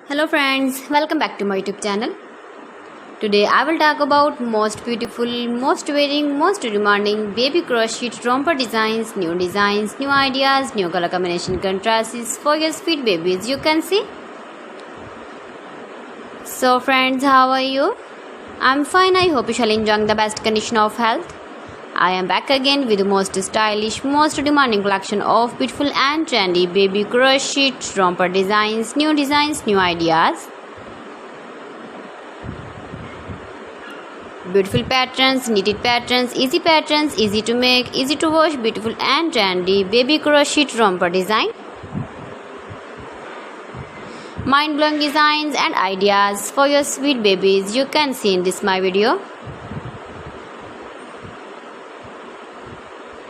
Hello friends, welcome back to my YouTube channel. Today I will talk about most beautiful, most wearing, most demanding baby crochet romper designs, new ideas, new color combination contrasts for your sweet babies. You can see. So friends, how are you? I'm fine. I hope you shall enjoy the best condition of health. I am back again with the most stylish, most demanding collection of beautiful and trendy baby crochet romper designs, new ideas. Beautiful patterns, knitted patterns, easy to make, easy to wash, beautiful and trendy baby crochet romper design. Mind-blowing designs and ideas for your sweet babies you can see in this my video.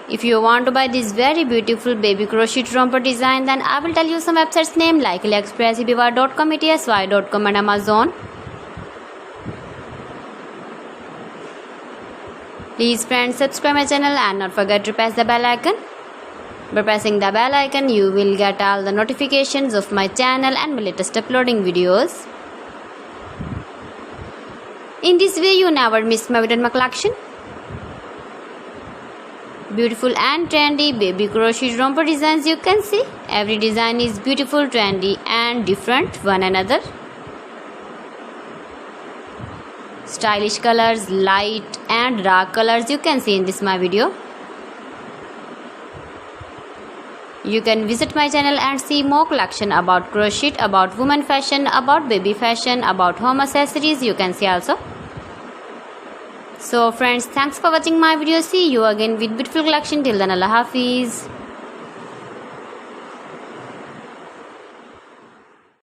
If you want to buy this very beautiful baby crochet romper design, then I will tell you some websites name like AliExpress, eBay.com, ETSY.com and Amazon. Please friends, subscribe my channel and not forget to press the bell icon. By pressing the bell icon, you will get all the notifications of my channel and my latest uploading videos. In this way, you never miss my video and my collection. Beautiful and trendy baby crochet romper designs you can see. Every design is beautiful, trendy and different one another. Stylish colors, light and dark colors you can see in this my video. You can visit my channel and see more collection about crochet, about women fashion, about baby fashion, about home accessories you can see also. So friends, thanks for watching my video. See you again with beautiful collection. Till then, Allah Hafiz.